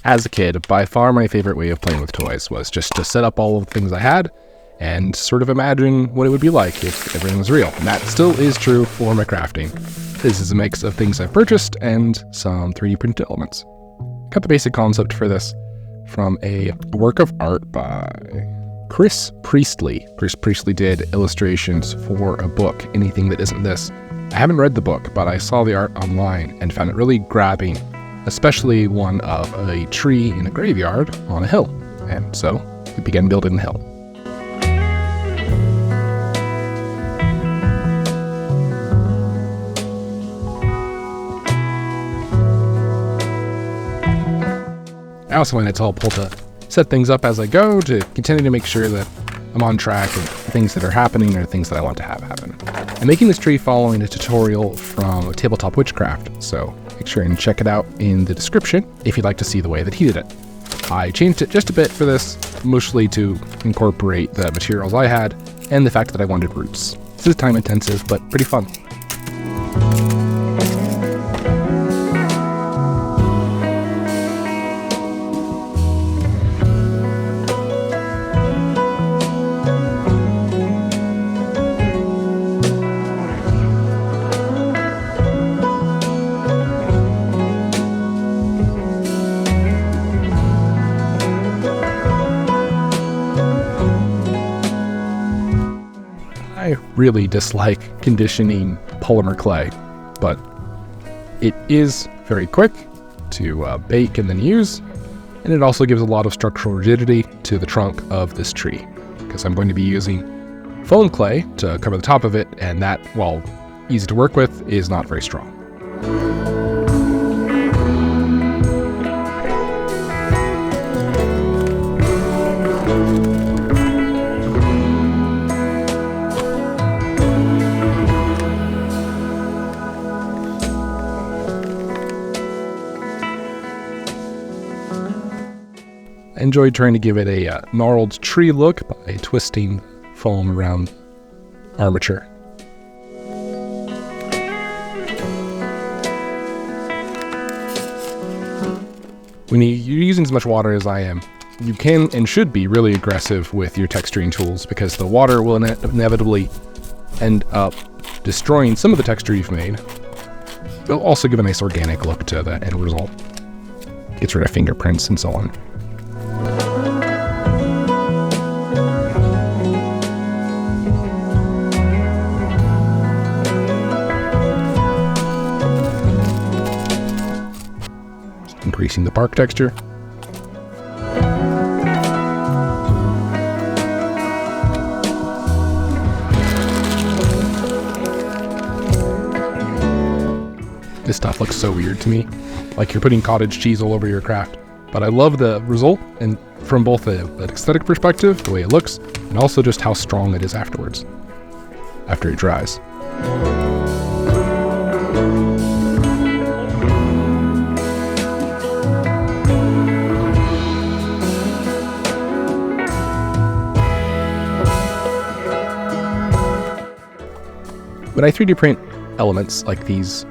As a kid, by far my favorite way of playing with toys was just to set up all of the things I had and sort of imagine what it would be like if everything was real. And that still is true for my crafting. This is a mix of things I've purchased and some 3D printed elements. Got the basic concept for this from a work of art by Chris Priestley. Chris Priestley did illustrations for a book, Anything That Isn't This. I haven't read the book, but I saw the art online and found it really grabbing, especially one of a tree in a graveyard on a hill. And so we began building the hill. I also find it's helpful to set things up as I go to continue to make sure that I'm on track and things that are happening are things that I want to have happen. I'm making this tree following a tutorial from Tabletop Witchcraft, so make sure and check it out in the description if you'd like to see the way that he did it. I changed it just a bit for this, mostly to incorporate the materials I had and the fact that I wanted roots. This is time intensive, but pretty fun. I really dislike conditioning polymer clay, but it is very quick to bake and then use, and it also gives a lot of structural rigidity to the trunk of this tree, because I'm going to be using foam clay to cover the top of it, and that, while easy to work with, is not very strong. I enjoyed trying to give it a gnarled tree look by twisting foam around armature. When you're using as much water as I am, you can and should be really aggressive with your texturing tools, because the water will inevitably end up destroying some of the texture you've made. It'll also give a nice organic look to the end result. Gets rid of fingerprints and so on. Increasing the bark texture. This stuff looks so weird to me, like you're putting cottage cheese all over your craft. But I love the result, and from both an aesthetic perspective, the way it looks, and also just how strong it is afterwards, after it dries. When I 3D print elements like these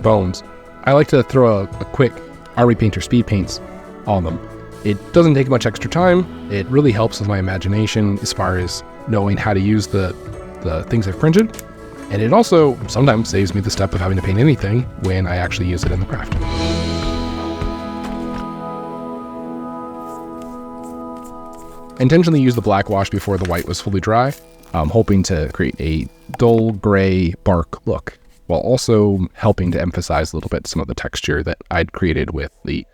bones, I like to throw a quick Army Painter speed paints on them. It doesn't take much extra time. It really helps with my imagination as far as knowing how to use the things I've printed. And it also sometimes saves me the step of having to paint anything when I actually use it in the craft. I intentionally used the black wash before the white was fully dry, hoping to create a dull gray bark look, while also helping to emphasize a little bit some of the texture that I'd created with the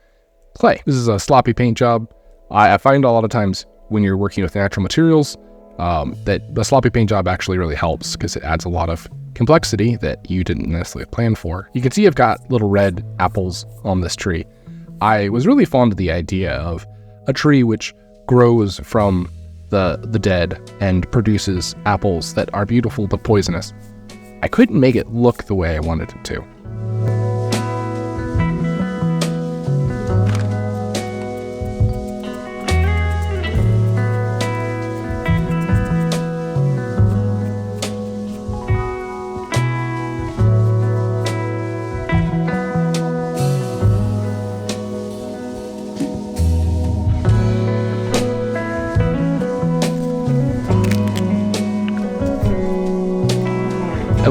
clay. This is a sloppy paint job. I find a lot of times when you're working with natural materials, that the sloppy paint job actually really helps, because it adds a lot of complexity that you didn't necessarily plan for. You can see I've got little red apples on this tree. I was really fond of the idea of a tree which grows from the dead and produces apples that are beautiful but poisonous. I couldn't make it look the way I wanted it to.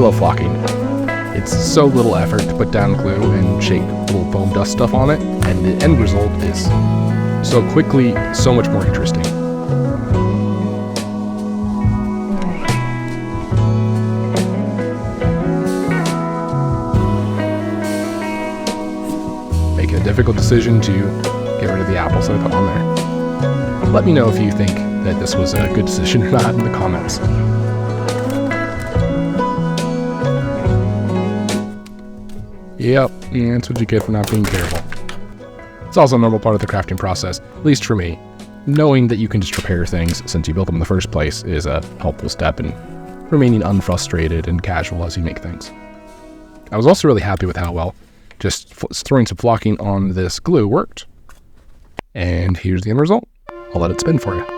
love flocking. It's so little effort to put down glue and shake little foam dust stuff on it, and the end result is so quickly so much more interesting. Making a difficult decision to get rid of the apples that I put on there. Let me know if you think that this was a good decision or not in the comments. Yep, that's what you get for not being careful. It's also a normal part of the crafting process, at least for me. Knowing that you can just repair things since you built them in the first place is a helpful step in remaining unfrustrated and casual as you make things. I was also really happy with how well just throwing some flocking on this glue worked. And here's the end result. I'll let it spin for you.